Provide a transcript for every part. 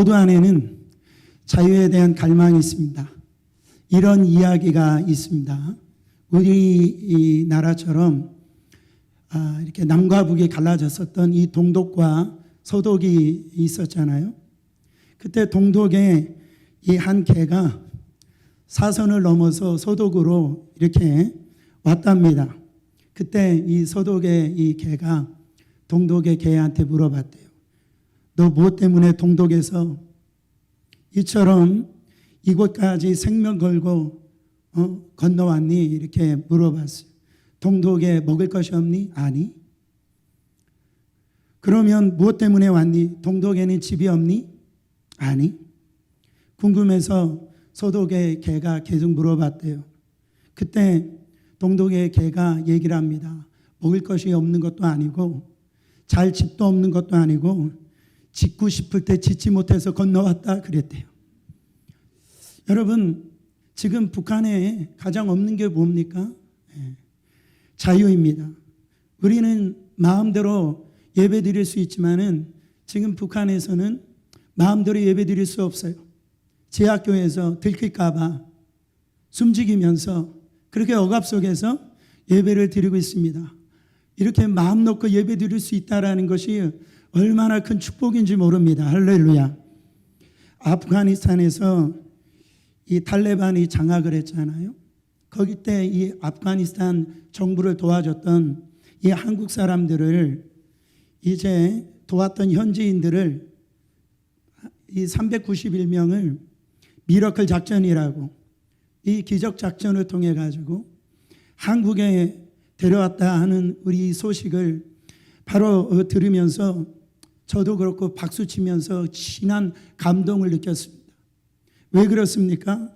모두 안에는 자유에 대한 갈망이 있습니다. 이런 이야기가 있습니다. 우리 나라처럼 이렇게 남과 북이 갈라졌었던 이 동독과 서독이 있었잖아요. 그때 동독에 이 한 개가 사선을 넘어서 서독으로 이렇게 왔답니다. 그때 이 서독의 이 개가 동독의 개한테 물어봤대요. 너 무엇 때문에 동독에서 이처럼 이곳까지 생명 걸고 건너왔니? 이렇게 물어봤어요. 동독에 먹을 것이 없니? 아니. 그러면 무엇 때문에 왔니? 동독에는 집이 없니? 아니. 궁금해서 서독의 개가 계속 물어봤대요. 그때 동독의 개가 얘기를 합니다. 먹을 것이 없는 것도 아니고 잘 집도 없는 것도 아니고 짓고 싶을 때 짓지 못해서 건너왔다 그랬대요. 여러분, 지금 북한에 가장 없는 게 뭡니까? 자유입니다. 우리는 마음대로 예배 드릴 수 있지만은 지금 북한에서는 마음대로 예배 드릴 수 없어요. 제 학교에서 들킬까봐 숨지기면서 그렇게 억압 속에서 예배를 드리고 있습니다. 이렇게 마음 놓고 예배 드릴 수 있다는 것이 얼마나 큰 축복인지 모릅니다. 할렐루야. 아프가니스탄에서 이 탈레반이 장악을 했잖아요. 거기 때 이 아프가니스탄 정부를 도와줬던 이 한국 사람들을 이제 도왔던 현지인들을 이 391명을 미러클 작전이라고 이 기적 작전을 통해 가지고 한국에 데려왔다 하는 우리 소식을 바로 들으면서 저도 그렇고 박수 치면서 진한 감동을 느꼈습니다. 왜 그렇습니까?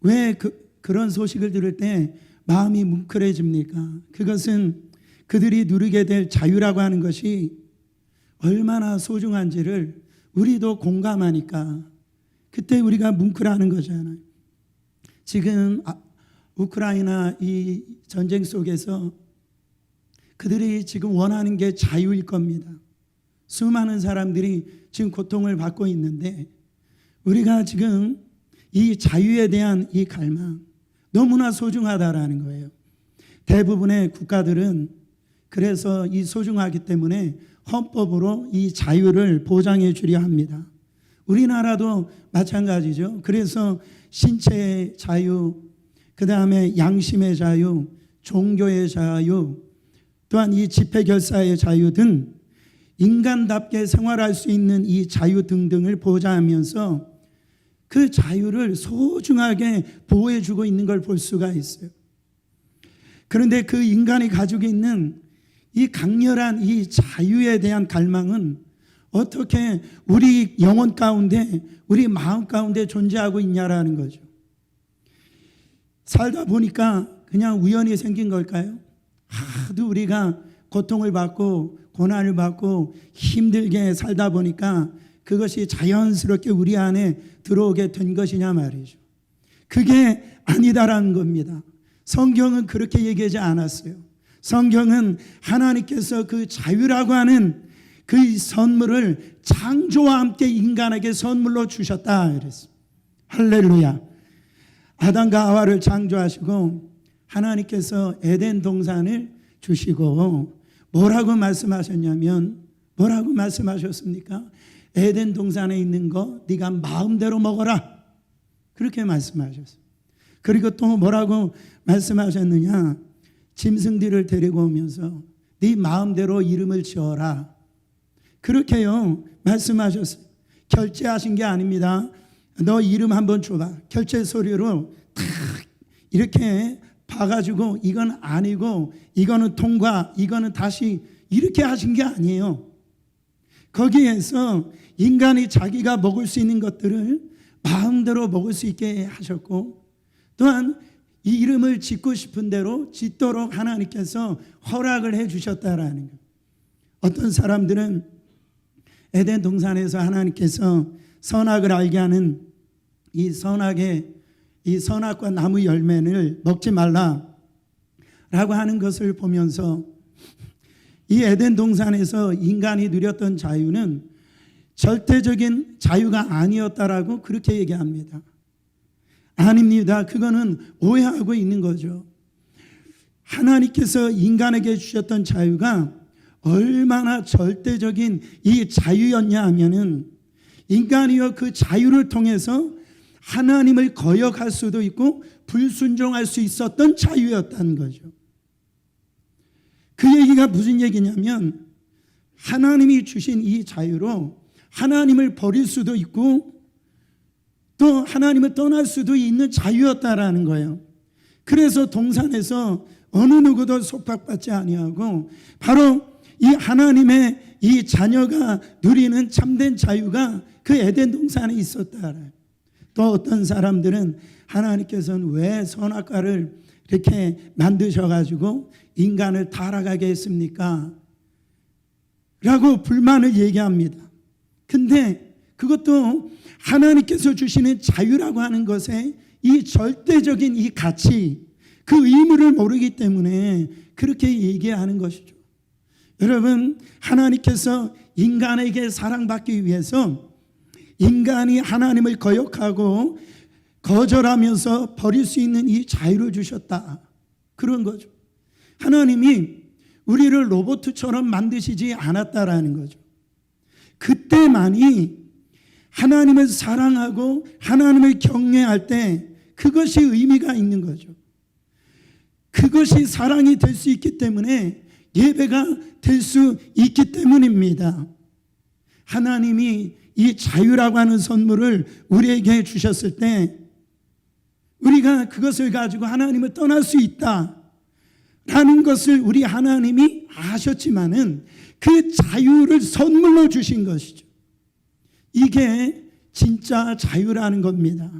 왜 그런 소식을 들을 때 마음이 뭉클해집니까? 그것은 그들이 누리게 될 자유라고 하는 것이 얼마나 소중한지를 우리도 공감하니까 그때 우리가 뭉클하는 거잖아요. 지금 우크라이나 이 전쟁 속에서 그들이 지금 원하는 게 자유일 겁니다. 수많은 사람들이 지금 고통을 받고 있는데 우리가 지금 이 자유에 대한 이 갈망 너무나 소중하다라는 거예요. 대부분의 국가들은 그래서 이 소중하기 때문에 헌법으로 이 자유를 보장해 주려 합니다. 우리나라도 마찬가지죠. 그래서 신체의 자유, 그 다음에 양심의 자유, 종교의 자유, 또한 이 집회결사의 자유 등 인간답게 생활할 수 있는 이 자유 등등을 보장하면서 그 자유를 소중하게 보호해 주고 있는 걸 볼 수가 있어요. 그런데 그 인간이 가지고 있는 이 강렬한 이 자유에 대한 갈망은 어떻게 우리 영혼 가운데, 우리 마음 가운데 존재하고 있냐라는 거죠. 살다 보니까 그냥 우연히 생긴 걸까요? 하도 우리가 고통을 받고 고난을 받고 힘들게 살다 보니까 그것이 자연스럽게 우리 안에 들어오게 된 것이냐 말이죠. 그게 아니다라는 겁니다. 성경은 그렇게 얘기하지 않았어요. 성경은 하나님께서 그 자유라고 하는 그 선물을 창조와 함께 인간에게 선물로 주셨다 그랬어요. 할렐루야. 아담과 하와를 창조하시고 하나님께서 에덴 동산을 주시고 뭐라고 말씀하셨냐면 뭐라고 말씀하셨습니까? 에덴 동산에 있는 거 네가 마음대로 먹어라. 그렇게 말씀하셨어요. 그리고 또 뭐라고 말씀하셨느냐? 짐승들을 데리고 오면서 네 마음대로 이름을 지어라. 그렇게요 말씀하셨어요. 결제하신 게 아닙니다. 너 이름 한번 줘봐. 결제 서류로 탁 이렇게 봐가지고 이건 아니고 이거는 통과, 이거는 다시 이렇게 하신 게 아니에요. 거기에서 인간이 자기가 먹을 수 있는 것들을 마음대로 먹을 수 있게 하셨고 또한 이 이름을 짓고 싶은 대로 짓도록 하나님께서 허락을 해 주셨다라는 거예요. 어떤 사람들은 에덴 동산에서 하나님께서 선악을 알게 하는 이 선악과 나무 열매를 먹지 말라라고 하는 것을 보면서 이 에덴 동산에서 인간이 누렸던 자유는 절대적인 자유가 아니었다라고 그렇게 얘기합니다. 아닙니다. 그거는 오해하고 있는 거죠. 하나님께서 인간에게 주셨던 자유가 얼마나 절대적인 이 자유였냐 하면은 인간이여 그 자유를 통해서 하나님을 거역할 수도 있고 불순종할 수 있었던 자유였다는 거죠. 그 얘기가 무슨 얘기냐면 하나님이 주신 이 자유로 하나님을 버릴 수도 있고 또 하나님을 떠날 수도 있는 자유였다라는 거예요. 그래서 동산에서 어느 누구도 속박받지 아니하고 바로 이 하나님의 이 자녀가 누리는 참된 자유가 그 에덴 동산에 있었다. 또 어떤 사람들은 하나님께서는 왜 선악과를 이렇게 만드셔가지고 인간을 타락하게 했습니까? 라고 불만을 얘기합니다. 근데 그것도 하나님께서 주시는 자유라고 하는 것에 이 절대적인 이 가치, 그 의무를 모르기 때문에 그렇게 얘기하는 것이죠. 여러분, 하나님께서 인간에게 사랑받기 위해서 인간이 하나님을 거역하고 거절하면서 버릴 수 있는 이 자유를 주셨다. 그런 거죠. 하나님이 우리를 로봇처럼 만드시지 않았다라는 거죠. 그때만이 하나님을 사랑하고 하나님을 경외할 때 그것이 의미가 있는 거죠. 그것이 사랑이 될 수 있기 때문에 예배가 될 수 있기 때문입니다. 하나님이 이 자유라고 하는 선물을 우리에게 주셨을 때 우리가 그것을 가지고 하나님을 떠날 수 있다라는 것을 우리 하나님이 아셨지만은 그 자유를 선물로 주신 것이죠. 이게 진짜 자유라는 겁니다.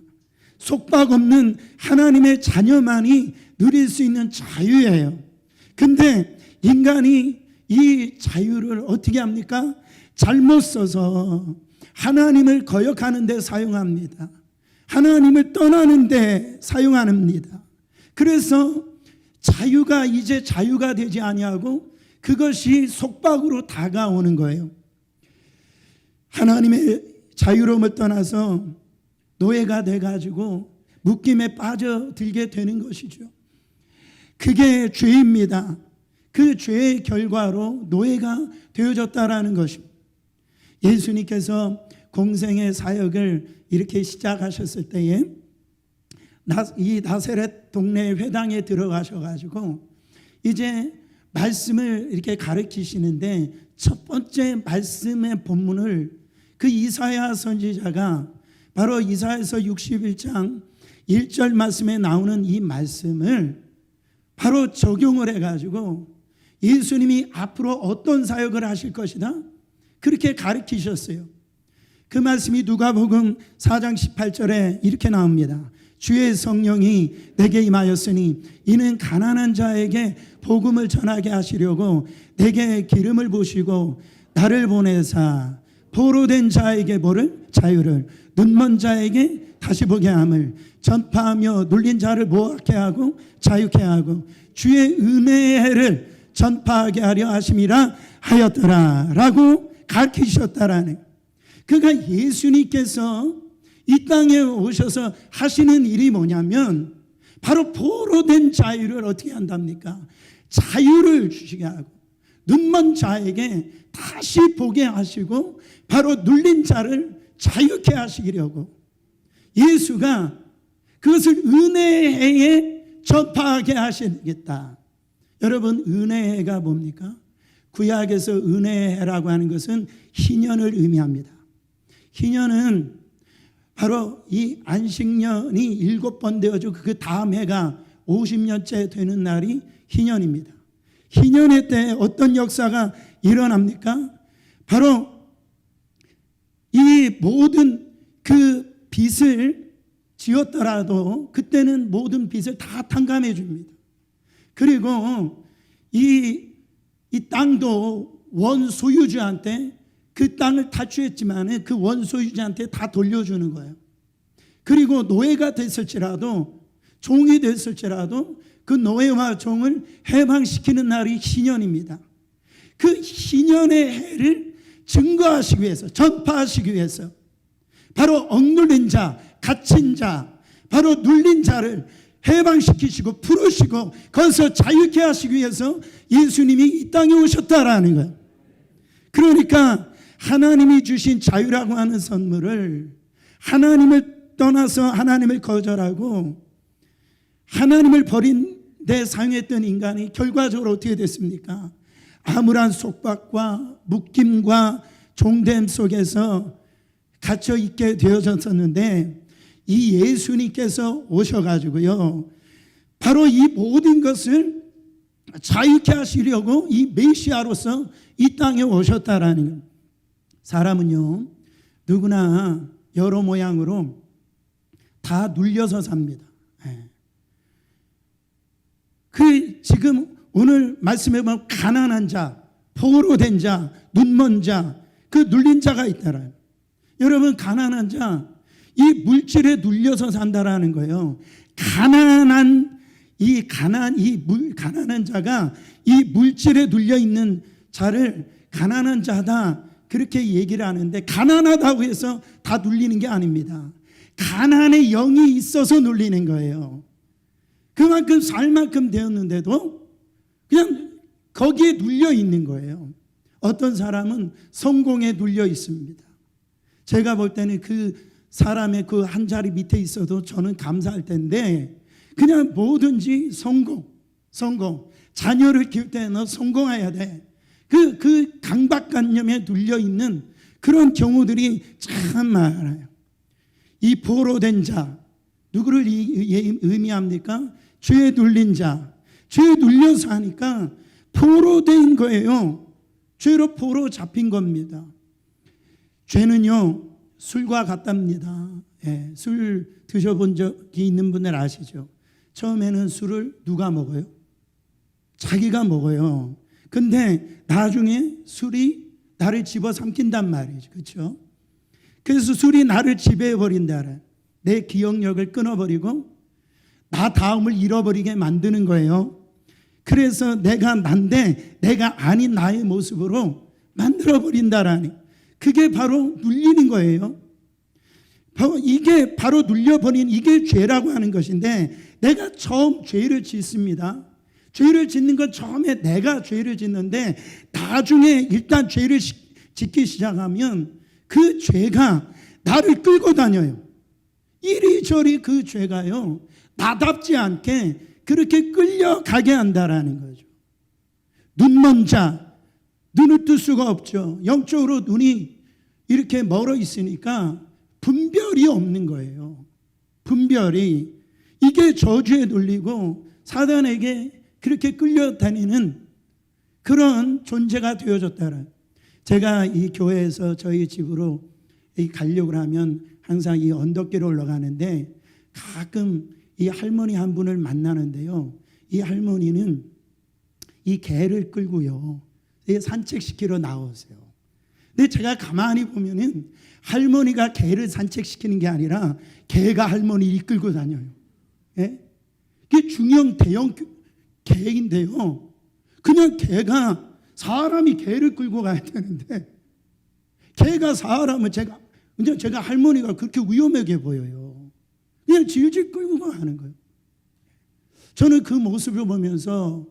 속박 없는 하나님의 자녀만이 누릴 수 있는 자유예요. 근데 인간이 이 자유를 어떻게 합니까? 잘못 써서 하나님을 거역하는 데 사용합니다. 하나님을 떠나는 데 사용합니다. 그래서 자유가 이제 자유가 되지 아니하고 그것이 속박으로 다가오는 거예요. 하나님의 자유로움을 떠나서 노예가 돼가지고 묶임에 빠져들게 되는 것이죠. 그게 죄입니다. 그 죄의 결과로 노예가 되어졌다라는 것입니다. 예수님께서 공생의 사역을 이렇게 시작하셨을 때에 이 나사렛 동네 회당에 들어가셔가지고 이제 말씀을 이렇게 가르치시는데 첫 번째 말씀의 본문을 그 이사야 선지자가 바로 이사야서 61장 1절 말씀에 나오는 이 말씀을 바로 적용을 해가지고 예수님이 앞으로 어떤 사역을 하실 것이다 그렇게 가르치셨어요. 그 말씀이 누가복음 4장 18절에 이렇게 나옵니다. 주의 성령이 내게 임하였으니 이는 가난한 자에게 복음을 전하게 하시려고 내게 기름을 부으시고 나를 보내사 포로된 자에게 뭐를? 자유를, 눈먼 자에게 다시 보게 함을, 전파하며 눌린 자를 모하게 하고 자유케 하고 주의 은혜의 해를 전파하게 하려 하심이라 하였더라 라고 가르치셨다라는. 그러니까 예수님께서 이 땅에 오셔서 하시는 일이 뭐냐면 바로 포로된 자유를 어떻게 한답니까? 자유를 주시게 하고 눈먼 자에게 다시 보게 하시고 바로 눌린 자를 자유케 하시려고 예수가 그것을 은혜의 해에 전파하게 하시겠다. 여러분, 은혜의 해가 뭡니까? 구약에서 은혜의 해라고 하는 것은 희년을 의미합니다. 희년은 바로 이 안식년이 7번 되어지고 그 다음 해가 50년째 되는 날이 희년입니다. 희년의 때 어떤 역사가 일어납니까? 바로 이 모든 그 빚을 지었더라도 그때는 모든 빚을 다 탕감해 줍니다. 그리고 이 땅도 원소유주한테 그 땅을 타취했지만 그 원소유주한테 다 돌려주는 거예요. 그리고 노예가 됐을지라도 종이 됐을지라도 그 노예와 종을 해방시키는 날이 희년입니다. 그 희년의 해를 증거하시기 위해서, 전파하시기 위해서, 바로 억눌린 자, 갇힌 자, 바로 눌린 자를 해방시키시고 부르시고 거기서 자유케 하시기 위해서 예수님이 이 땅에 오셨다라는 거예요. 그러니까 하나님이 주신 자유라고 하는 선물을 하나님을 떠나서 하나님을 거절하고 하나님을 버린 데 사용했던 인간이 결과적으로 어떻게 됐습니까? 암울한 속박과 묶임과 종됨 속에서 갇혀 있게 되어졌었는데 이 예수님께서 오셔가지고요, 바로 이 모든 것을 자유케 하시려고 이 메시아로서 이 땅에 오셨다라는 거예요. 사람은요, 누구나 여러 모양으로 다 눌려서 삽니다. 그 지금 오늘 말씀해 보면 가난한 자, 포로된 자, 눈먼 자, 그 눌린 자가 있다라. 여러분, 가난한 자, 이 물질에 눌려서 산다라는 거예요. 가난한 자가 이 물질에 눌려 있는 자를 가난한 자다 그렇게 얘기를 하는데, 가난하다고 해서 다 눌리는 게 아닙니다. 가난의 영이 있어서 눌리는 거예요. 그만큼 살 만큼 되었는데도 그냥 거기에 눌려 있는 거예요. 어떤 사람은 성공에 눌려 있습니다. 제가 볼 때는 그 사람의 그 한 자리 밑에 있어도 저는 감사할 텐데, 그냥 뭐든지 성공. 자녀를 키울 때 너 성공해야 돼. 그 강박관념에 눌려 있는 그런 경우들이 참 많아요. 이 포로된 자, 누구를 의미합니까? 죄에 눌린 자, 죄에 눌려서 하니까 포로된 거예요. 죄로 포로 잡힌 겁니다. 죄는요, 술과 같답니다. 술 드셔본 적이 있는 분들 아시죠? 처음에는 술을 누가 먹어요? 자기가 먹어요. 근데 나중에 술이 나를 집어삼킨단 말이죠. 그렇죠? 그래서 술이 나를 지배해버린다. 내 기억력을 끊어버리고 나 다음을 잃어버리게 만드는 거예요. 그래서 내가 난데 내가 아닌 나의 모습으로 만들어버린다라니, 그게 바로 눌리는 거예요. 이게 바로 눌려버린, 이게 죄라고 하는 것인데, 내가 처음 죄를 짓습니다. 죄를 짓는 건 처음에 내가 죄를 짓는데, 나중에 일단 죄를 짓기 시작하면 그 죄가 나를 끌고 다녀요. 이리저리 그 죄가요, 나답지 않게 그렇게 끌려가게 한다라는 거죠. 눈먼 자, 눈을 뜰 수가 없죠. 영적으로 눈이 이렇게 멀어 있으니까 분별이 없는 거예요. 분별이. 이게 저주에 눌리고 사단에게 그렇게 끌려다니는 그런 존재가 되어졌다라. 제가 이 교회에서 저희 집으로 가려고 하면 항상 이 언덕길을 올라가는데, 가끔 이 할머니 한 분을 만나는데요, 이 할머니는 이 개를 끌고요, 산책시키러 나오세요. 근데 제가 가만히 보면은 할머니가 개를 산책시키는 게 아니라 개가 할머니를 이끌고 다녀요. 이게 중형 대형 개인데요, 그냥 개가, 사람이 개를 끌고 가야 되는데 개가 사람을, 제가 할머니가 그렇게 위험하게 보여요. 그냥 질질 끌고 가는 거예요. 저는 그 모습을 보면서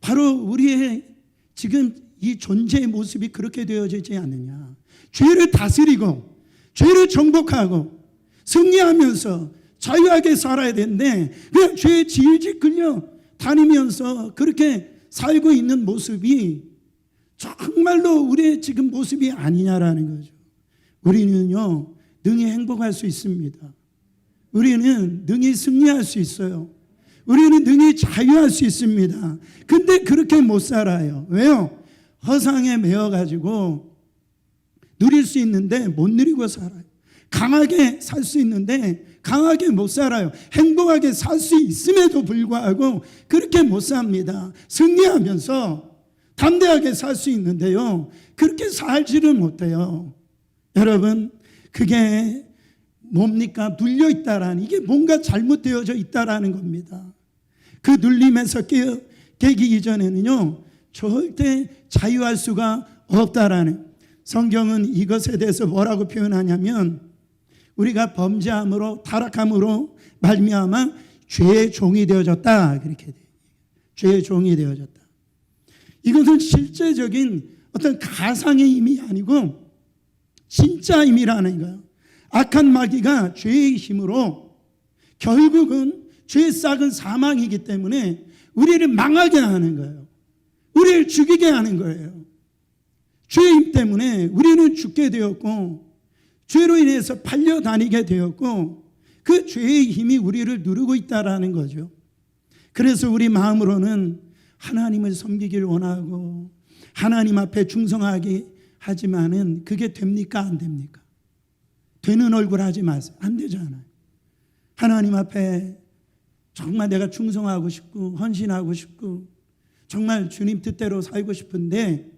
바로 우리의 지금 이 존재의 모습이 그렇게 되어지지 않느냐. 죄를 다스리고 죄를 정복하고 승리하면서 자유하게 살아야 되는데, 그냥 죄에 질질 끌려 다니면서 그렇게 살고 있는 모습이 정말로 우리의 지금 모습이 아니냐라는 거죠. 우리는요, 능히 행복할 수 있습니다. 우리는 능히 승리할 수 있어요. 우리는 능히 자유할 수 있습니다. 근데 그렇게 못 살아요. 왜요? 허상에 매여가지고 누릴 수 있는데 못 누리고 살아요. 강하게 살 수 있는데 강하게 못 살아요. 행복하게 살 수 있음에도 불구하고 그렇게 못 삽니다. 승리하면서 담대하게 살 수 있는데요, 그렇게 살지를 못해요. 여러분, 그게 뭡니까? 눌려 있다라는, 이게 뭔가 잘못되어져 있다라는 겁니다. 그 눌림에서 깨기 이전에는요, 절대 자유할 수가 없다라는, 성경은 이것에 대해서 뭐라고 표현하냐면 우리가 범죄함으로 타락함으로 말미암아 죄의 종이 되어졌다, 그렇게 돼요. 죄의 종이 되어졌다. 이것은 실제적인 어떤 가상의 힘이 아니고 진짜 힘이라는 거예요. 악한 마귀가 죄의 힘으로 결국은 죄의 싹은 사망이기 때문에 우리를 망하게 하는 거예요. 우리를 죽이게 하는 거예요. 죄의 힘 때문에 우리는 죽게 되었고 죄로 인해서 팔려다니게 되었고 그 죄의 힘이 우리를 누르고 있다라는 거죠. 그래서 우리 마음으로는 하나님을 섬기길 원하고 하나님 앞에 충성하게 하지만은 그게 됩니까? 안 됩니까? 되는 얼굴 하지 마세요. 안 되잖아요. 하나님 앞에 정말 내가 충성하고 싶고 헌신하고 싶고 정말 주님 뜻대로 살고 싶은데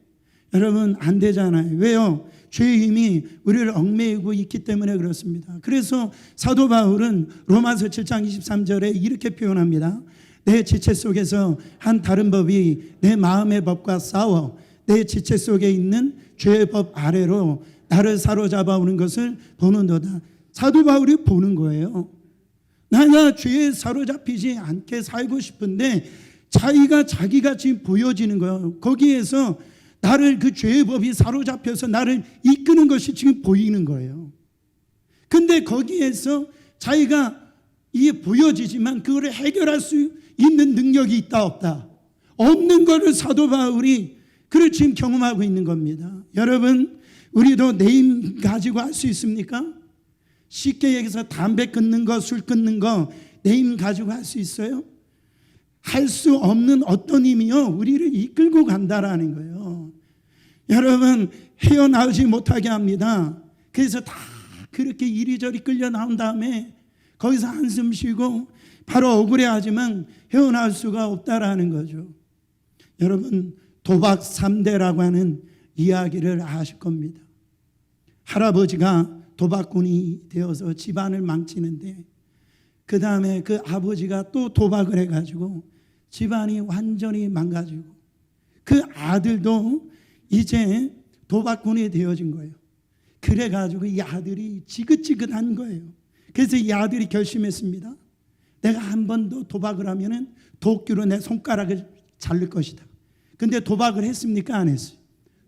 여러분 안 되잖아요. 왜요? 죄의 힘이 우리를 얽매이고 있기 때문에 그렇습니다. 그래서 사도 바울은 로마서 7장 23절에 이렇게 표현합니다. 내 지체 속에서 한 다른 법이 내 마음의 법과 싸워 내 지체 속에 있는 죄의 법 아래로 나를 사로잡아 오는 것을 보는도다. 사도 바울이 보는 거예요. 내가 죄에 사로잡히지 않게 살고 싶은데 자기가 지금 보여지는 거예요. 거기에서 나를 그 죄의 법이 사로잡혀서 나를 이끄는 것이 지금 보이는 거예요. 근데 거기에서 자기가 이게 보여지지만 그거를 해결할 수 있는 능력이 있다 없다? 없는 것을 사도 바울이 그를 지금 경험하고 있는 겁니다. 여러분 우리도 내 힘 가지고 할 수 있습니까? 쉽게 얘기해서 담배 끊는 거, 술 끊는 거 내 힘 가지고 할 수 있어요? 할 수 없는 어떤 힘이요 우리를 이끌고 간다라는 거예요. 여러분 헤어나오지 못하게 합니다. 그래서 다 그렇게 이리저리 끌려 나온 다음에 거기서 한숨 쉬고 바로 억울해하지만 헤어나올 수가 없다라는 거죠. 여러분 도박 3대라고 하는 이야기를 아실 겁니다. 할아버지가 도박꾼이 되어서 집안을 망치는데 그 다음에 그 아버지가 또 도박을 해가지고 집안이 완전히 망가지고 그 아들도 이제 도박꾼이 되어진 거예요. 그래가지고 이 아들이 지긋지긋한 거예요. 그래서 이 아들이 결심했습니다. 내가 한 번 더 도박을 하면은 도끼로 내 손가락을 자를 것이다. 근데 도박을 했습니까? 안 했어요.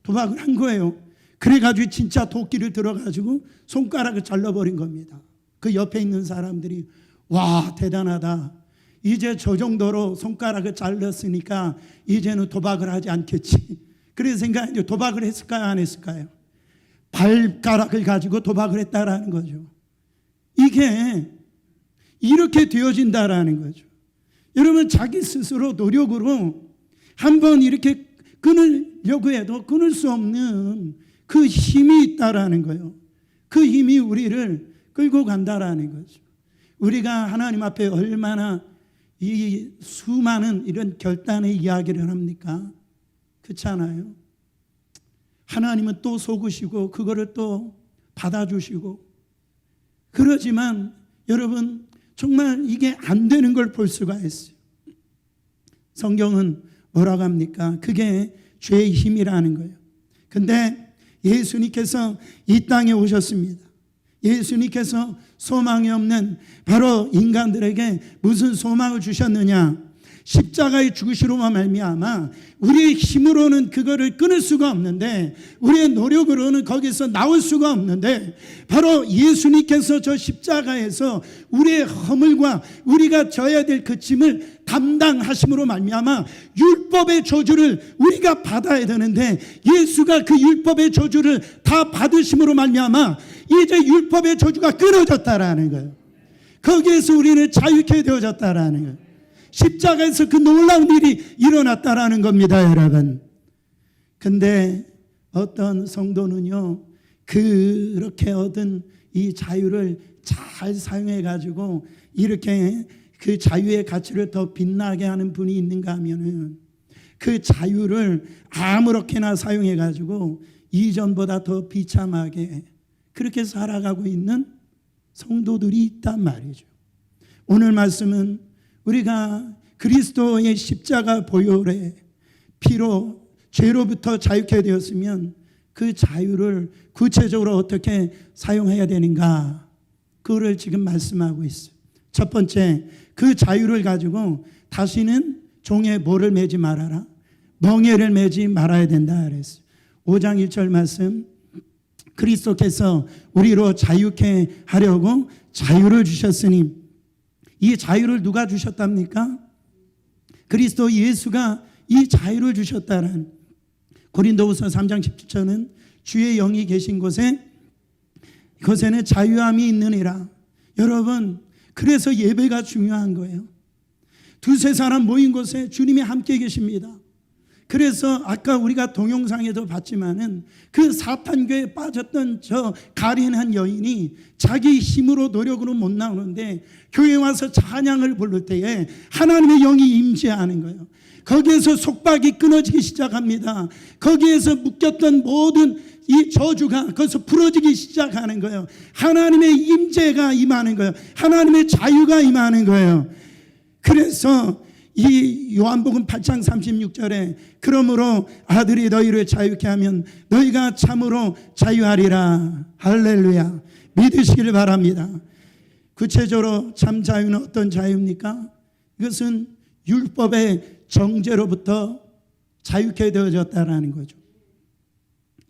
도박을 한 거예요. 그래가지고 진짜 도끼를 들어가지고 손가락을 잘라버린 겁니다. 그 옆에 있는 사람들이 와 대단하다. 이제 저 정도로 손가락을 잘랐으니까 이제는 도박을 하지 않겠지. 그래서 생각했는데 도박을 했을까요? 안 했을까요? 발가락을 가지고 도박을 했다라는 거죠. 이게 이렇게 되어진다라는 거죠. 여러분 자기 스스로 노력으로 한번 이렇게 끊으려고 해도 끊을 수 없는 그 힘이 있다라는 거예요. 그 힘이 우리를 끌고 간다라는 거죠. 우리가 하나님 앞에 얼마나 이 수많은 이런 결단의 이야기를 합니까? 그렇지 않아요? 하나님은 또 속으시고 그거를 또 받아주시고 그러지만 여러분 정말 이게 안 되는 걸 볼 수가 있어요. 성경은 뭐라고 합니까? 그게 죄의 힘이라는 거예요. 근데 예수님께서 이 땅에 오셨습니다. 예수님께서 소망이 없는 바로 인간들에게 무슨 소망을 주셨느냐? 십자가의 죽으시로만 말미암아 우리의 힘으로는 그거를 끊을 수가 없는데 우리의 노력으로는 거기서 나올 수가 없는데 바로 예수님께서 저 십자가에서 우리의 허물과 우리가 져야 될 그 짐을 담당하심으로 말미암아 율법의 저주를 우리가 받아야 되는데 예수가 그 율법의 저주를 다 받으심으로 말미암아 이제 율법의 저주가 끊어졌다라는 거예요. 거기에서 우리는 자유케 되어졌다라는 거예요. 십자가에서 그 놀라운 일이 일어났다라는 겁니다, 여러분. 근데 어떤 성도는요, 그렇게 얻은 이 자유를 잘 사용해 가지고 이렇게 그 자유의 가치를 더 빛나게 하는 분이 있는가 하면은 그 자유를 아무렇게나 사용해 가지고 이전보다 더 비참하게 그렇게 살아가고 있는 성도들이 있단 말이죠. 오늘 말씀은 우리가 그리스도의 십자가 보혈의 피로 죄로부터 자유케 되었으면 그 자유를 구체적으로 어떻게 사용해야 되는가, 그거를 지금 말씀하고 있어요. 첫 번째, 그 자유를 가지고 다시는 종에 뭐를 매지 말아라, 멍에를 매지 말아야 된다 그랬어요. 5장 1절 말씀, 그리스도께서 우리로 자유케 하려고 자유를 주셨으니, 이 자유를 누가 주셨답니까? 그리스도 예수가 이 자유를 주셨다는, 고린도후서 3장 17절은 주의 영이 계신 곳에 그곳에는 자유함이 있느니라. 여러분, 그래서 예배가 중요한 거예요. 두세 사람 모인 곳에 주님이 함께 계십니다. 그래서 아까 우리가 동영상에도 봤지만은 그 사탄교에 빠졌던 저 가련한 여인이 자기 힘으로 노력으로 못 나오는데 교회 와서 찬양을 부를 때에 하나님의 영이 임재하는 거예요. 거기에서 속박이 끊어지기 시작합니다. 거기에서 묶였던 모든 이 저주가 거기서 풀어지기 시작하는 거예요. 하나님의 임재가 임하는 거예요. 하나님의 자유가 임하는 거예요. 그래서 이 요한복음 8장 36절에 그러므로 아들이 너희를 자유케 하면 너희가 참으로 자유하리라. 할렐루야. 믿으시기를 바랍니다. 구체적으로 참 자유는 어떤 자유입니까? 이것은 율법의 정죄로부터 자유케 되어졌다라는 거죠.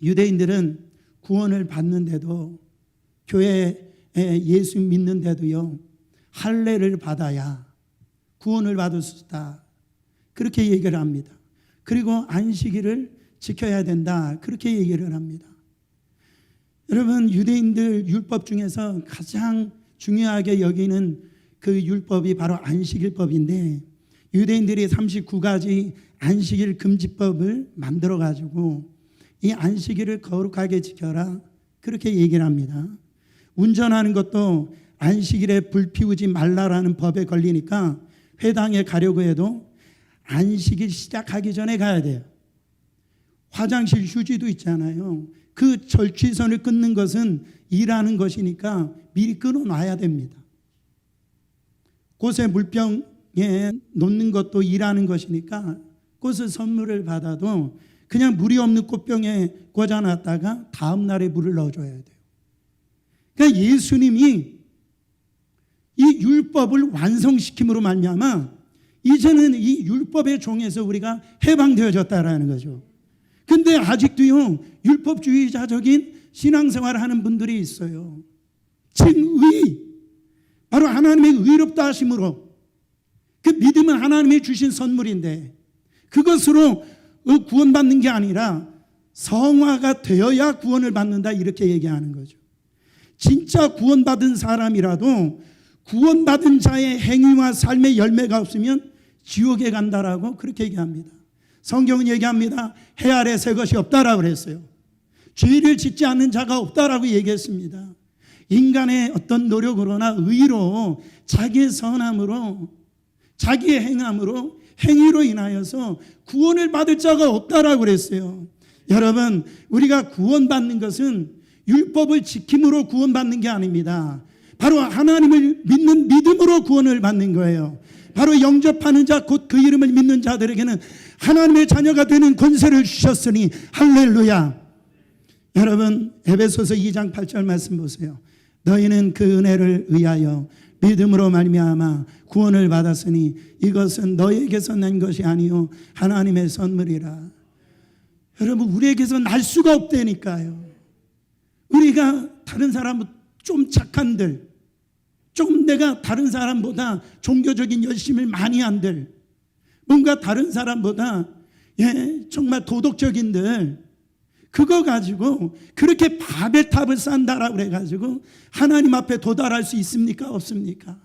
유대인들은 구원을 받는데도, 교회에 예수 믿는데도요, 할례를 받아야 구원을 받을 수 있다, 그렇게 얘기를 합니다. 그리고 안식일을 지켜야 된다, 그렇게 얘기를 합니다. 여러분, 유대인들 율법 중에서 가장 중요하게 여기는 그 율법이 바로 안식일법인데, 유대인들이 39가지 안식일 금지법을 만들어 가지고 이 안식일을 거룩하게 지켜라, 그렇게 얘기를 합니다. 운전하는 것도 안식일에 불 피우지 말라라는 법에 걸리니까 회당에 가려고 해도 안식일 시작하기 전에 가야 돼요. 화장실 휴지도 있잖아요. 그 절취선을 끊는 것은 일하는 것이니까 미리 끊어놔야 됩니다. 꽃에 물병에 놓는 것도 일하는 것이니까 꽃을 선물을 받아도 그냥 물이 없는 꽃병에 꽂아놨다가 다음 날에 물을 넣어줘야 돼요. 그러니까 예수님이 이 율법을 완성시킴으로 말미암아 이제는 이 율법의 종에서 우리가 해방되어졌다라는 거죠. 근데 아직도요, 율법주의자적인 신앙생활을 하는 분들이 있어요. 칭의, 바로 하나님의 의롭다 하심으로, 그 믿음은 하나님이 주신 선물인데 그것으로 구원받는 게 아니라 성화가 되어야 구원을 받는다, 이렇게 얘기하는 거죠. 진짜 구원받은 사람이라도 구원받은 자의 행위와 삶의 열매가 없으면 지옥에 간다라고 그렇게 얘기합니다. 성경은 얘기합니다. 해 아래 새 것이 없다라고 그랬어요. 죄를 짓지 않는 자가 없다라고 얘기했습니다. 인간의 어떤 노력으로나 의로, 자기의 선함으로, 자기의 행함으로, 행위로 인하여서 구원을 받을 자가 없다라고 그랬어요. 여러분, 우리가 구원받는 것은 율법을 지킴으로 구원받는 게 아닙니다. 바로 하나님을 믿는 믿음으로 구원을 받는 거예요. 바로 영접하는 자, 곧 그 이름을 믿는 자들에게는 하나님의 자녀가 되는 권세를 주셨으니 할렐루야. 여러분, 에베소서 2장 8절 말씀 보세요. 너희는 그 은혜를 의하여 믿음으로 말미암아 구원을 받았으니 이것은 너희에게서 난 것이 아니요 하나님의 선물이라. 여러분, 우리에게서 날 수가 없다니까요. 우리가 다른 사람 좀 착한들, 좀 내가 다른 사람보다 종교적인 열심을 많이 한들, 뭔가 다른 사람보다 정말 도덕적인들, 그거 가지고 그렇게 바벨탑을 쌓는다라고 그래가지고 하나님 앞에 도달할 수 있습니까? 없습니까?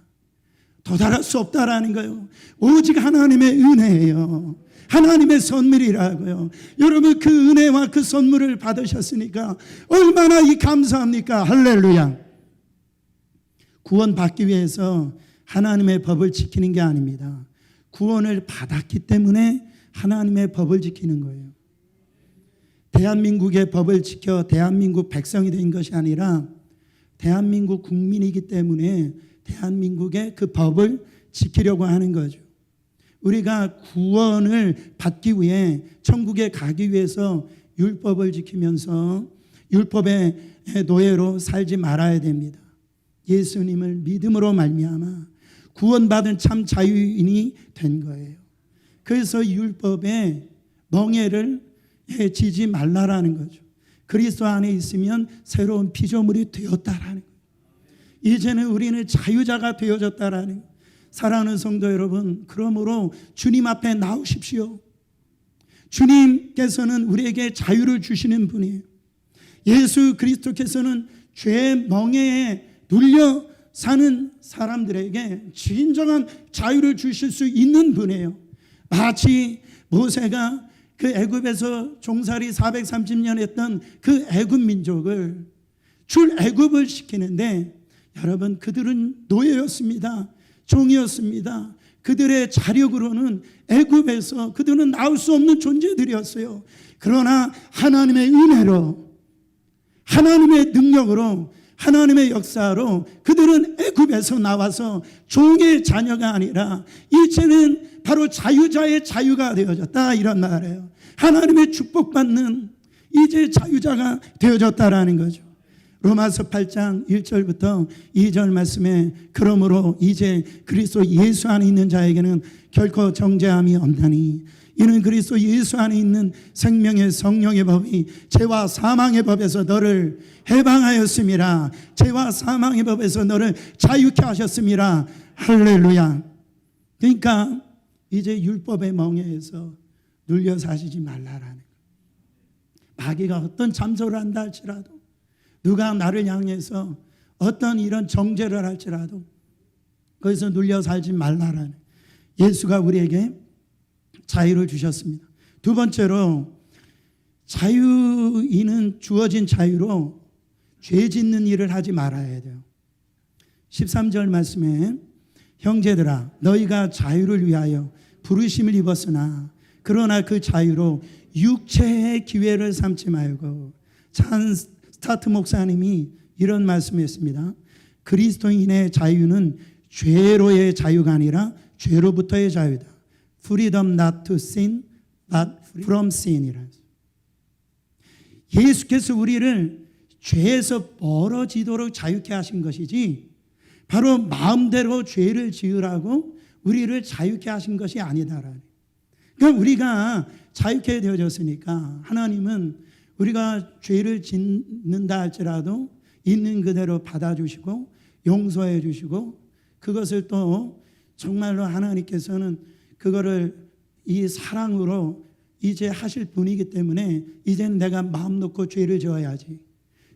도달할 수 없다라는 거예요. 오직 하나님의 은혜예요. 하나님의 선물이라고요. 여러분, 그 은혜와 그 선물을 받으셨으니까 얼마나 감사합니까? 할렐루야. 구원받기 위해서 하나님의 법을 지키는 게 아닙니다. 구원을 받았기 때문에 하나님의 법을 지키는 거예요. 대한민국의 법을 지켜 대한민국 백성이 된 것이 아니라 대한민국 국민이기 때문에 대한민국의 그 법을 지키려고 하는 거죠. 우리가 구원을 받기 위해 천국에 가기 위해서 율법을 지키면서 율법의 노예로 살지 말아야 됩니다. 예수님을 믿음으로 말미암아 구원받은 참 자유인이 된 거예요. 그래서 율법의 멍에를 지지 말라라는 거죠. 그리스도 안에 있으면 새로운 피조물이 되었다라는 거예요. 이제는 우리는 자유자가 되어졌다라는 거예요. 사랑하는 성도 여러분, 그러므로 주님 앞에 나오십시오. 주님께서는 우리에게 자유를 주시는 분이에요. 예수 그리스도께서는 죄의 멍에에 눌려 사는 사람들에게 진정한 자유를 주실 수 있는 분이에요. 마치 모세가 그 애굽에서 종살이 430년 했던 그 애굽 민족을 출애굽을 시키는데, 여러분, 그들은 노예였습니다. 종이었습니다. 그들의 자력으로는 애굽에서 그들은 나올 수 없는 존재들이었어요. 그러나 하나님의 은혜로, 하나님의 능력으로, 하나님의 역사로 그들은 애굽에서 나와서 종의 자녀가 아니라 이제는 바로 자유자의 자유가 되어졌다, 이런 말이에요. 하나님의 축복받는 이제 자유자가 되어졌다라는 거죠. 로마서 8장 1절부터 2절 말씀에, 그러므로 이제 그리스도 예수 안에 있는 자에게는 결코 정죄함이 없나니 이는 그리스도 예수 안에 있는 생명의 성령의 법이 죄와 사망의 법에서 너를 해방하였음이라. 죄와 사망의 법에서 너를 자유케 하셨음이라. 할렐루야. 그러니까 이제 율법의 멍에에서 눌려 사시지 말라라는 거예요. 마귀가 어떤 잠소를 한다 할지라도, 누가 나를 향해서 어떤 이런 정죄를 할지라도 거기서 눌려 살지 말라라는, 예수가 우리에게 자유를 주셨습니다. 두 번째로, 자유인은 주어진 자유로 죄 짓는 일을 하지 말아야 돼요. 13절 말씀에, 형제들아 너희가 자유를 위하여 부르심을 입었으나 그러나 그 자유로 육체의 기회를 삼지 말고. 찬 스타트 목사님이 이런 말씀했습니다. 그리스도인의 자유는 죄로의 자유가 아니라 죄로부터의 자유다. Freedom not to sin, but from sin이라. 예수께서 우리를 죄에서 멀어지도록 자유케 하신 것이지, 바로 마음대로 죄를 지으라고 우리를 자유케 하신 것이 아니다라는. 그러니까 우리가 자유케 되어졌으니까 하나님은 우리가 죄를 짓는다 할지라도 있는 그대로 받아주시고 용서해 주시고, 그것을 또 정말로 하나님께서는 그거를 이 사랑으로 이제 하실 분이기 때문에 이제는 내가 마음 놓고 죄를 지어야지.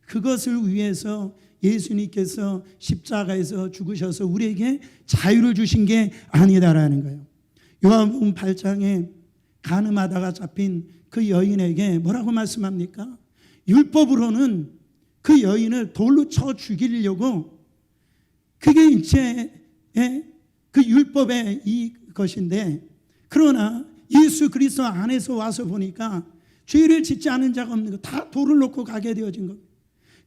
그것을 위해서 예수님께서 십자가에서 죽으셔서 우리에게 자유를 주신 게 아니다라는 거예요. 요한복음 8장에 간음하다가 잡힌 그 여인에게 뭐라고 말씀합니까? 율법으로는 그 여인을 돌로 쳐 죽이려고, 그게 이제 그 율법의 이 것인데, 그러나 예수 그리스도 안에서 와서 보니까 죄를 짓지 않은 자가 없는 거, 다 돌을 놓고 가게 되어진 겁니다.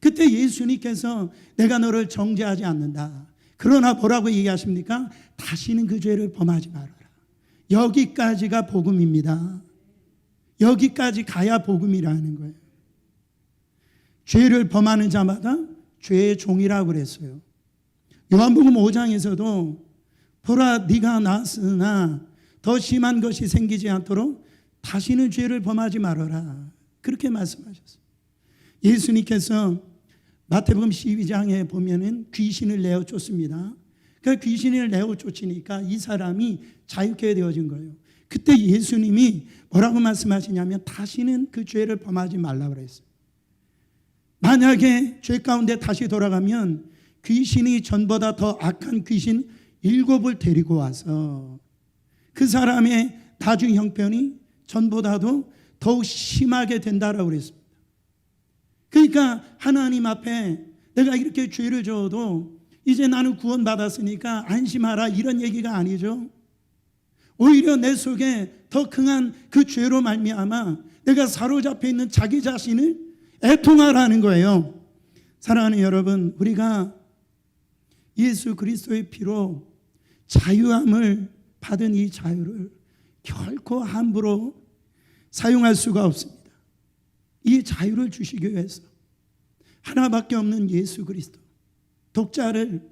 그때 예수님께서 내가 너를 정죄하지 않는다. 그러나 뭐라고 얘기하십니까? 다시는 그 죄를 범하지 말아라. 여기까지가 복음입니다. 여기까지 가야 복음이라는 거예요. 죄를 범하는 자마다 죄의 종이라고 그랬어요. 요한복음 5장에서도 보라 네가 나았으나 더 심한 것이 생기지 않도록 다시는 죄를 범하지 말아라. 그렇게 말씀하셨어요. 예수님께서 마태복음 12장에 보면은 귀신을 내어 쫓습니다. 그 귀신을 내어 쫓으니까 이 사람이 자유케 되어진 거예요. 그때 예수님이 뭐라고 말씀하시냐면 다시는 그 죄를 범하지 말라고 그랬어요. 만약에 죄 가운데 다시 돌아가면 귀신이 전보다 더 악한 귀신 7을 데리고 와서 그 사람의 나중 형편이 전보다도 더욱 심하게 된다라고 그랬습니다. 그러니까 하나님 앞에 내가 이렇게 죄를 져도 이제 나는 구원받았으니까 안심하라, 이런 얘기가 아니죠. 오히려 내 속에 더 강한 그 죄로 말미암아 내가 사로잡혀 있는 자기 자신을 애통하라는 거예요. 사랑하는 여러분, 우리가 예수 그리스도의 피로 자유함을 받은 이 자유를 결코 함부로 사용할 수가 없습니다. 이 자유를 주시기 위해서 하나밖에 없는 예수 그리스도 독자를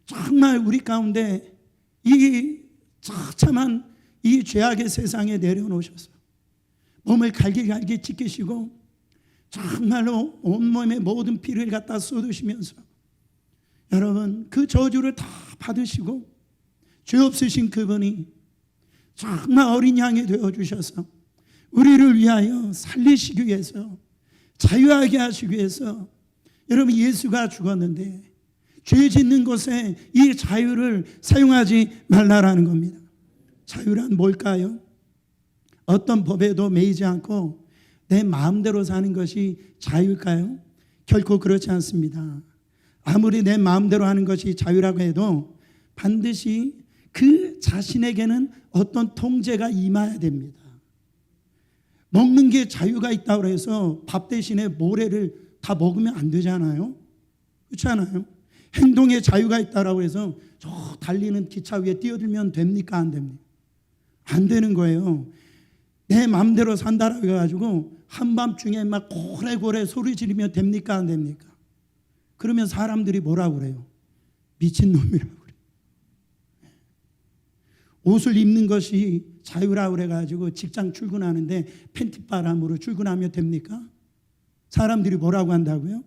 정말 우리 가운데 이 처참한 이 죄악의 세상에 내려놓으셔서 몸을 갈기갈기 찢기시고 정말로 온몸에 모든 피를 갖다 쏟으시면서 여러분 그 저주를 다 받으시고 죄 없으신 그분이 정말 어린 양이 되어주셔서 우리를 위하여 살리시기 위해서 자유하게 하시기 위해서 여러분 예수가 죽었는데 죄 짓는 것에 이 자유를 사용하지 말라라는 겁니다. 자유란 뭘까요? 어떤 법에도 매이지 않고 내 마음대로 사는 것이 자유일까요? 결코 그렇지 않습니다. 아무리 내 마음대로 하는 것이 자유라고 해도 반드시 그 자신에게는 어떤 통제가 임해야 됩니다. 먹는 게 자유가 있다고 해서 밥 대신에 모래를 다 먹으면 안 되잖아요. 그렇지 않아요? 행동에 자유가 있다고 해서 저 달리는 기차 위에 뛰어들면 됩니까? 안 됩니까? 안 되는 거예요. 내 마음대로 산다라고 해가지고 한밤중에 막 고래고래 소리 지르면 됩니까? 안 됩니까? 그러면 사람들이 뭐라고 그래요? 미친놈이라고 그래요. 옷을 입는 것이 자유라고 그래가지고 직장 출근하는데 팬티바람으로 출근하면 됩니까? 사람들이 뭐라고 한다고요?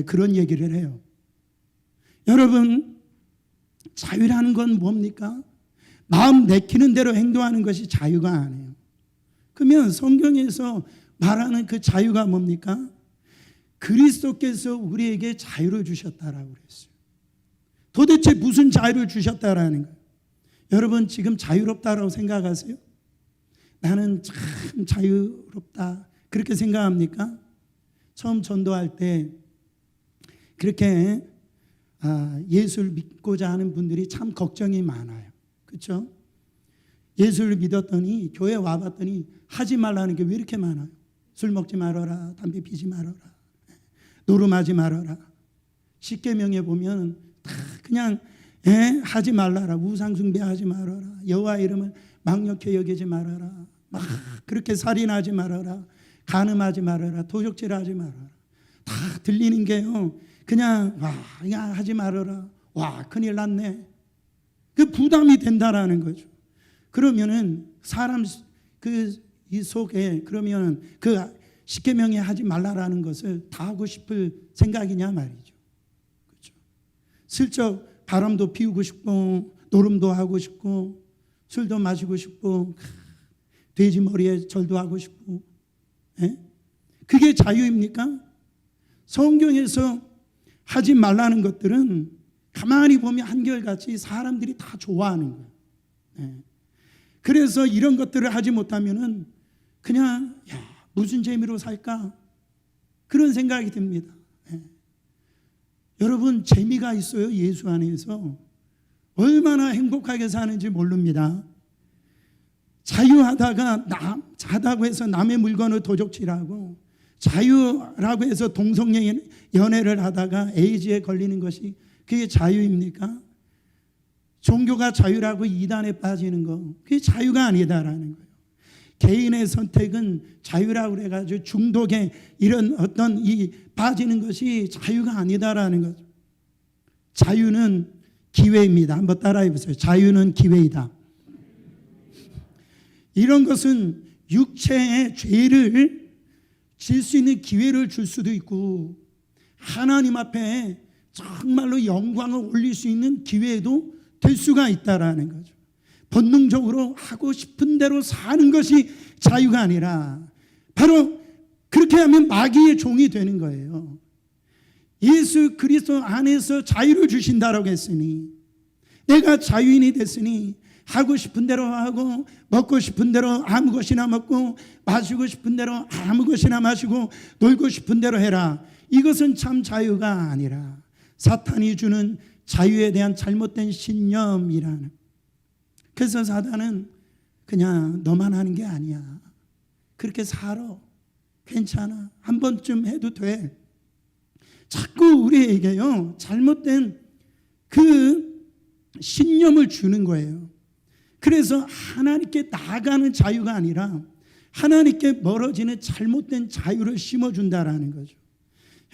그런 얘기를 해요. 여러분 자유라는 건 뭡니까? 마음 내키는 대로 행동하는 것이 자유가 아니에요. 그러면 성경에서 말하는 그 자유가 뭡니까? 그리스도께서 우리에게 자유를 주셨다라고 그랬어요. 도대체 무슨 자유를 주셨다라는 거예요? 여러분 지금 자유롭다라고 생각하세요? 나는 참 자유롭다 그렇게 생각합니까? 처음 전도할 때 그렇게 예수를 믿고자 하는 분들이 참 걱정이 많아요. 그렇죠? 예수를 믿었더니 교회 와봤더니 하지 말라는 게 왜 이렇게 많아요? 술 먹지 말아라, 담배 피지 말아라, 노름하지 말아라. 십계명에 보면 다 그냥 하지 말라라, 우상숭배하지 말아라, 여호와 이름을 망령케 여기지 말아라, 막 그렇게 살인하지 말아라, 간음하지 말아라, 도적질하지 말아라. 다 들리는 게요. 그냥 하지 말아라. 와 큰일 났네. 그 부담이 된다라는 거죠. 그러면은 사람 이 속에 그러면 그 십계명에 하지 말라라는 것을 다 하고 싶을 생각이냐 말이죠. 그렇죠. 슬쩍 바람도 피우고 싶고 노름도 하고 싶고 술도 마시고 싶고 돼지 머리에 절도 하고 싶고 그게 자유입니까? 성경에서 하지 말라는 것들은 가만히 보면 한결같이 사람들이 다 좋아하는 거예요. 그래서 이런 것들을 하지 못하면은 그냥 무슨 재미로 살까? 그런 생각이 듭니다. 여러분 재미가 있어요. 예수 안에서 얼마나 행복하게 사는지 모릅니다. 자다고 해서 남의 물건을 도적질하고 자유라고 해서 동성연애를 하다가 에이즈에 걸리는 것이 그게 자유입니까? 종교가 자유라고 이단에 빠지는 거 그게 자유가 아니다라는 거예요. 개인의 선택은 자유라고 그래가지고 중독에 이런 어떤 빠지는 것이 자유가 아니다라는 거죠. 자유는 기회입니다. 한번 따라해 보세요. 자유는 기회이다. 이런 것은 육체의 죄를 질 수 있는 기회를 줄 수도 있고 하나님 앞에 정말로 영광을 올릴 수 있는 기회도 될 수가 있다라는 거죠. 본능적으로 하고 싶은 대로 사는 것이 자유가 아니라 바로 그렇게 하면 마귀의 종이 되는 거예요. 예수 그리스도 안에서 자유를 주신다라고 했으니 내가 자유인이 됐으니 하고 싶은 대로 하고 먹고 싶은 대로 아무 것이나 먹고 마시고 싶은 대로 아무 것이나 마시고 놀고 싶은 대로 해라. 이것은 참 자유가 아니라 사탄이 주는 자유에 대한 잘못된 신념이라는. 그래서 사단은 그냥 너만 하는 게 아니야. 그렇게 살아. 괜찮아. 한 번쯤 해도 돼. 자꾸 우리에게요 잘못된 그 신념을 주는 거예요. 그래서 하나님께 나아가는 자유가 아니라 하나님께 멀어지는 잘못된 자유를 심어준다라는 거죠.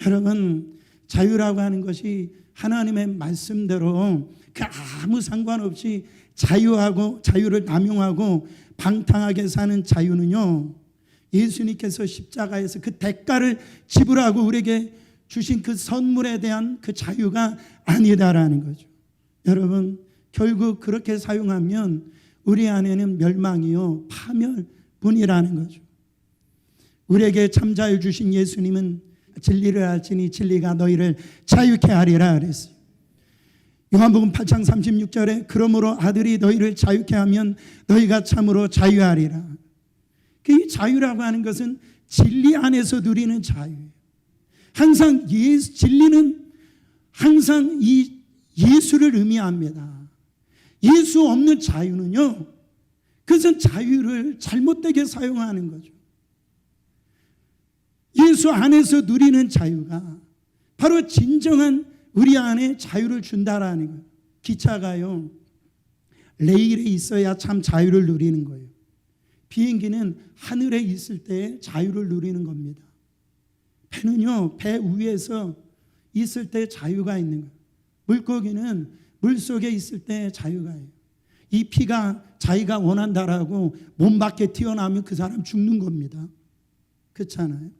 여러분, 자유라고 하는 것이 하나님의 말씀대로 그 아무 상관없이 자유를 남용하고 방탕하게 사는 자유는요, 예수님께서 십자가에서 그 대가를 지불하고 우리에게 주신 그 선물에 대한 그 자유가 아니다라는 거죠. 여러분, 결국 그렇게 사용하면 우리 안에는 멸망이요 파멸뿐이라는 거죠. 우리에게 참 자유 주신 예수님은 진리를 알지니 진리가 너희를 자유케 하리라 그랬어요. 요한복음 8장 36절에 그러므로 아들이 너희를 자유케 하면 너희가 참으로 자유하리라. 이 자유라고 하는 것은 진리 안에서 누리는 자유예요. 항상 진리는 항상 이 예수를 의미합니다. 예수 없는 자유는요, 그것은 자유를 잘못되게 사용하는 거죠. 예수 안에서 누리는 자유가 바로 진정한 우리 안에 자유를 준다라는 거예요. 기차가요, 레일에 있어야 참 자유를 누리는 거예요. 비행기는 하늘에 있을 때 자유를 누리는 겁니다. 배는요, 배 위에서 있을 때 자유가 있는 거예요. 물고기는 물속에 있을 때 자유가 있어요. 이 피가 자기가 원한다라고 몸 밖에 튀어나오면 그 사람 죽는 겁니다. 그렇잖아요.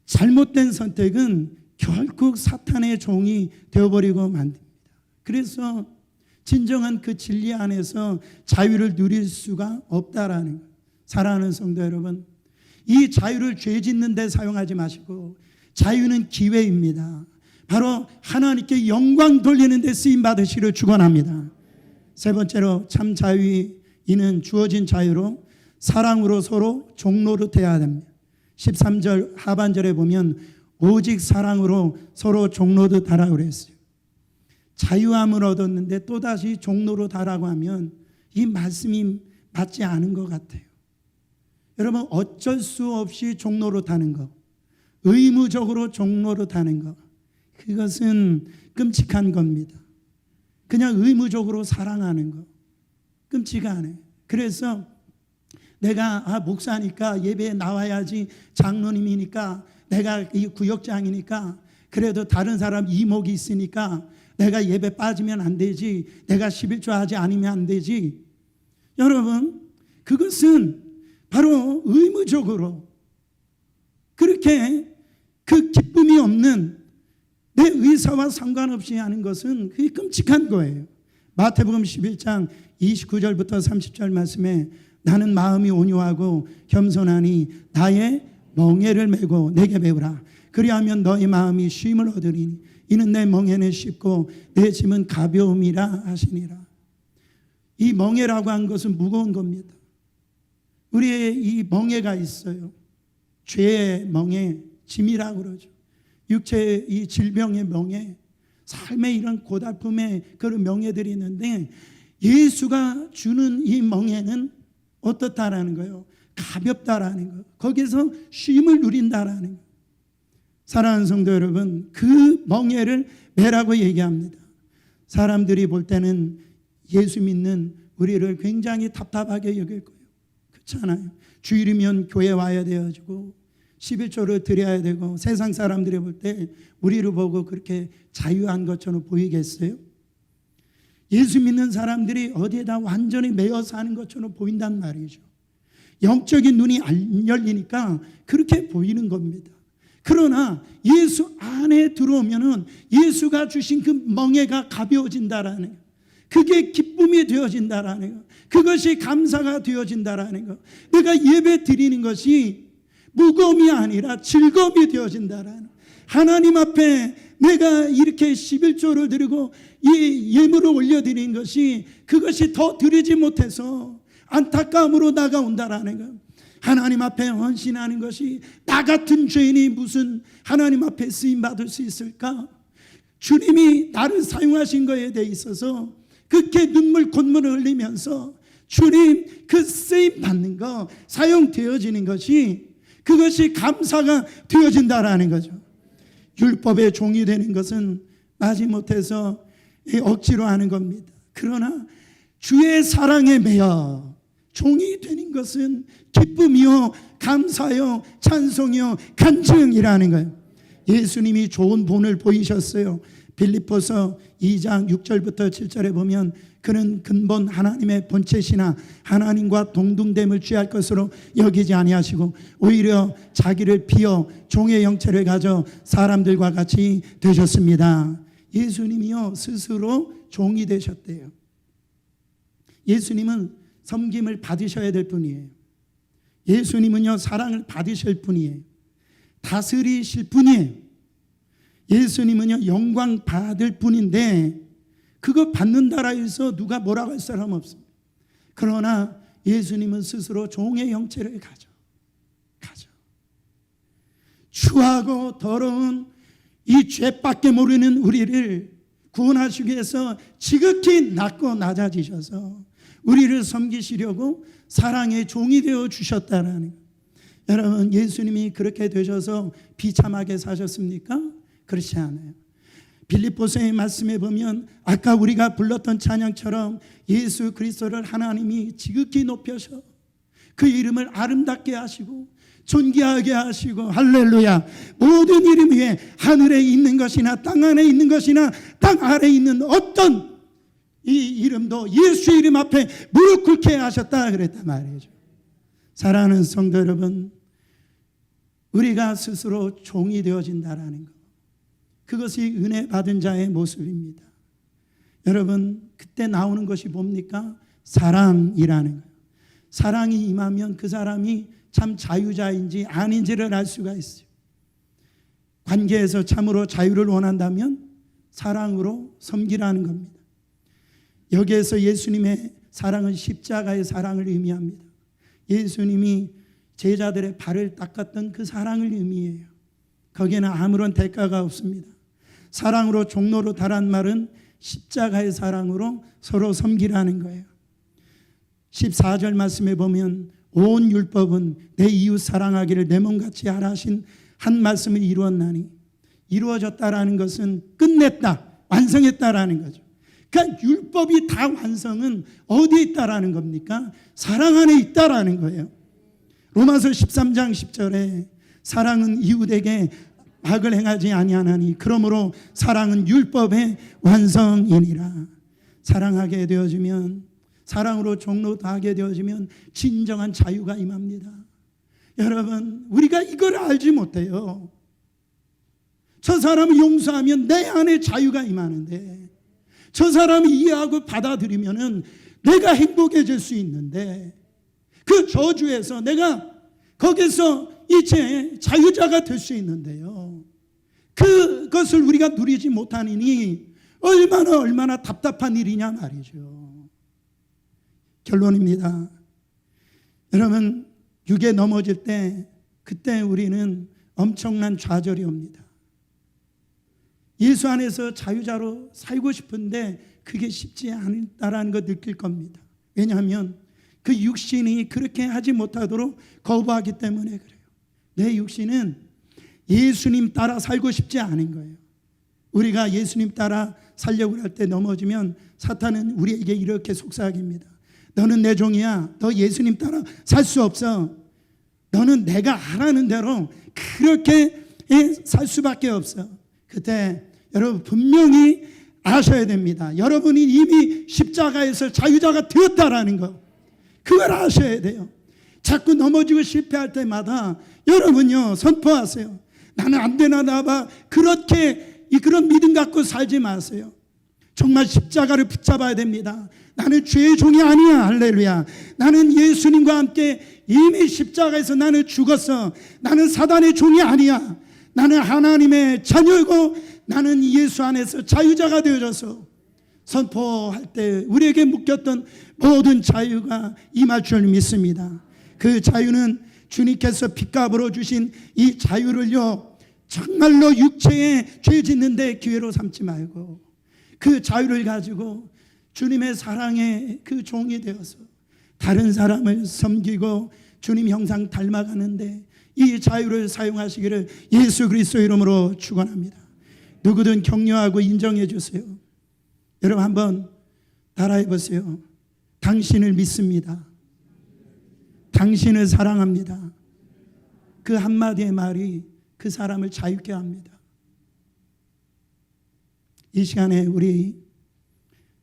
잘못된 선택은 결국 사탄의 종이 되어버리고 만듭니다. 그래서 진정한 그 진리 안에서 자유를 누릴 수가 없다라는 거예요. 사랑하는 성도 여러분, 이 자유를 죄 짓는 데 사용하지 마시고 자유는 기회입니다. 바로 하나님께 영광 돌리는 데 쓰임 받으시기를 축원합니다. 세 번째로 참 자유인은 주어진 자유로 사랑으로 서로 종노릇해야 됩니다. 13절 하반절에 보면 오직 사랑으로 서로 종노릇하라 그랬어요. 자유함을 얻었는데 또다시 종노릇하라고 하면 이 말씀이 맞지 않은 것 같아요. 여러분, 어쩔 수 없이 종노릇하는 것, 의무적으로 종노릇하는 것, 그것은 끔찍한 겁니다. 그냥 의무적으로 사랑하는 것, 끔찍하네. 그래서 내가 목사니까 예배에 나와야지, 장로님이니까, 내가 이 구역장이니까, 그래도 다른 사람 이목이 있으니까 내가 예배 빠지면 안 되지, 내가 11조 하지 않으면 안 되지. 여러분, 그것은 바로 의무적으로 그렇게 그 기쁨이 없는 내 의사와 상관없이 하는 것은 그게 끔찍한 거예요. 마태복음 11장 29절부터 30절 말씀에 나는 마음이 온유하고 겸손하니 나의 멍에를 메고 내게 배우라. 그리하면 너희 마음이 쉼을 얻으리니 이는 내 멍에는 쉽고 내 짐은 가벼움이라 하시니라. 이 멍에라고 한 것은 무거운 겁니다. 우리의 이 멍에가 있어요. 죄의 멍에, 짐이라고 그러죠. 육체의 이 질병의 멍에, 삶의 이런 고달픔의 그런 멍에들이 있는데 예수가 주는 이 멍에는 어떻다라는 거예요? 가볍다라는 거. 거기서 쉼을 누린다라는 거. 사랑하는 성도 여러분, 그 멍에를 매라고 얘기합니다. 사람들이 볼 때는 예수 믿는 우리를 굉장히 답답하게 여길 거예요. 그렇잖아요. 주일이면 교회 와야 되어지고 11조를 드려야 되고 세상 사람들이 볼 때 우리를 보고 그렇게 자유한 것처럼 보이겠어요? 예수 믿는 사람들이 어디에다 완전히 매여 사는 것처럼 보인단 말이죠. 영적인 눈이 안 열리니까 그렇게 보이는 겁니다. 그러나 예수 안에 들어오면은 예수가 주신 그 멍에가 가벼워진다라는 거, 그게 기쁨이 되어진다라는 거, 그것이 감사가 되어진다라는 거, 내가 예배 드리는 것이 무거움이 아니라 즐거움이 되어진다라는, 하나님 앞에 내가 이렇게 11조를 드리고 이 예물을 올려드리는 것이, 그것이 더 드리지 못해서 안타까움으로 나가온다라는 거, 하나님 앞에 헌신하는 것이 나 같은 죄인이 무슨 하나님 앞에 쓰임받을 수 있을까? 주님이 나를 사용하신 것에 대해 있어서 그렇게 눈물 콧물을 흘리면서 주님 그 쓰임받는 거, 사용되어지는 것이, 그것이 감사가 되어진다라는 거죠. 율법의 종이 되는 것은 마지못해서 억지로 하는 겁니다. 그러나 주의 사랑에 매여 종이 되는 것은 기쁨이요 감사요 찬송이요 간증이라는 거예요. 예수님이 좋은 본을 보이셨어요. 빌립보서 2장 6절부터 7절에 보면 그는 근본 하나님의 본체시나 하나님과 동등됨을 취할 것으로 여기지 아니하시고 오히려 자기를 비어 종의 형체를 가져 사람들과 같이 되셨습니다. 예수님이요 스스로 종이 되셨대요. 예수님은 섬김을 받으셔야 될 분이에요. 예수님은요 사랑을 받으실 분이에요. 다스리실 분이에요. 예수님은요 영광 받을 분인데 그거 받는다라 해서 누가 뭐라고 할 사람 없습니다. 그러나 예수님은 스스로 종의 형체를 가져 추하고 더러운 이 죄밖에 모르는 우리를 구원하시기 위해서 지극히 낮고 낮아지셔서 우리를 섬기시려고 사랑의 종이 되어 주셨다라는 거예요. 여러분 예수님이 그렇게 되셔서 비참하게 사셨습니까? 그렇지 않아요. 빌립보서의 말씀에 보면 아까 우리가 불렀던 찬양처럼 예수 그리스도를 하나님이 지극히 높여서 그 이름을 아름답게 하시고 존귀하게 하시고 할렐루야 모든 이름 위에 하늘에 있는 것이나 땅 안에 있는 것이나 땅 아래에 있는 어떤 이 이름도 예수의 이름 앞에 무릎 꿇게 하셨다 그랬단 말이죠. 사랑하는 성도 여러분, 우리가 스스로 종이 되어진다라는 것, 그것이 은혜 받은 자의 모습입니다. 여러분 그때 나오는 것이 뭡니까? 사랑이라는 거예요. 사랑이 임하면 그 사람이 참 자유자인지 아닌지를 알 수가 있어요. 관계에서 참으로 자유를 원한다면 사랑으로 섬기라는 겁니다. 여기에서 예수님의 사랑은 십자가의 사랑을 의미합니다. 예수님이 제자들의 발을 닦았던 그 사랑을 의미해요. 거기에는 아무런 대가가 없습니다. 사랑으로 종로로 달한 말은 십자가의 사랑으로 서로 섬기라는 거예요. 14절 말씀에 보면 온 율법은 내 이웃 사랑하기를 내 몸같이 하라 하신 한 말씀을 이루었나니, 이루어졌다라는 것은 끝냈다, 완성했다라는 거죠. 그러니까 율법이 다 완성은 어디에 있다라는 겁니까? 사랑 안에 있다라는 거예요. 로마서 13장 10절에 사랑은 이웃에게 악을 행하지 아니하나니 그러므로 사랑은 율법의 완성이니라. 사랑하게 되어지면, 사랑으로 종로하게 되어지면 진정한 자유가 임합니다. 여러분 우리가 이걸 알지 못해요. 저 사람을 용서하면 내 안에 자유가 임하는데, 저 사람을 이해하고 받아들이면 내가 행복해질 수 있는데, 그 저주에서 내가 거기서 이제 자유자가 될 수 있는데요, 그것을 우리가 누리지 못하니 얼마나 답답한 일이냐 말이죠. 결론입니다. 여러분 육에 넘어질 때 그때 우리는 엄청난 좌절이 옵니다. 예수 안에서 자유자로 살고 싶은데 그게 쉽지 않다라는 걸 느낄 겁니다. 왜냐하면 그 육신이 그렇게 하지 못하도록 거부하기 때문에 그래요. 내 육신은 예수님 따라 살고 싶지 않은 거예요. 우리가 예수님 따라 살려고 할 때 넘어지면 사탄은 우리에게 이렇게 속삭입니다. 너는 내 종이야. 너 예수님 따라 살 수 없어. 너는 내가 하라는 대로 그렇게 살 수밖에 없어. 그때 여러분 분명히 아셔야 됩니다. 여러분이 이미 십자가에서 자유자가 되었다라는 거, 그걸 아셔야 돼요. 자꾸 넘어지고 실패할 때마다 여러분요 선포하세요. 나는 안 되나 봐. 그런 믿음 갖고 살지 마세요. 정말 십자가를 붙잡아야 됩니다. 나는 죄의 종이 아니야. 할렐루야. 나는 예수님과 함께 이미 십자가에서 나는 죽었어. 나는 사단의 종이 아니야. 나는 하나님의 자녀이고 나는 예수 안에서 자유자가 되어져서 선포할 때 우리에게 묶였던 모든 자유가 임할 줄 믿습니다. 그 자유는 주님께서 핏값으로 주신 이 자유를요 정말로 육체에 죄 짓는데 기회로 삼지 말고 그 자유를 가지고 주님의 사랑의 그 종이 되어서 다른 사람을 섬기고 주님 형상 닮아가는데 이 자유를 사용하시기를 예수 그리스도 이름으로 축원합니다. 누구든 격려하고 인정해 주세요. 여러분 한번 따라해 보세요. 당신을 믿습니다. 당신을 사랑합니다. 그 한마디의 말이 그 사람을 자유케 합니다. 이 시간에 우리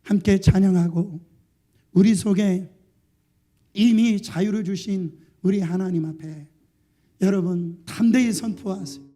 함께 찬양하고 우리 속에 이미 자유를 주신 우리 하나님 앞에 여러분 담대히 선포하세요.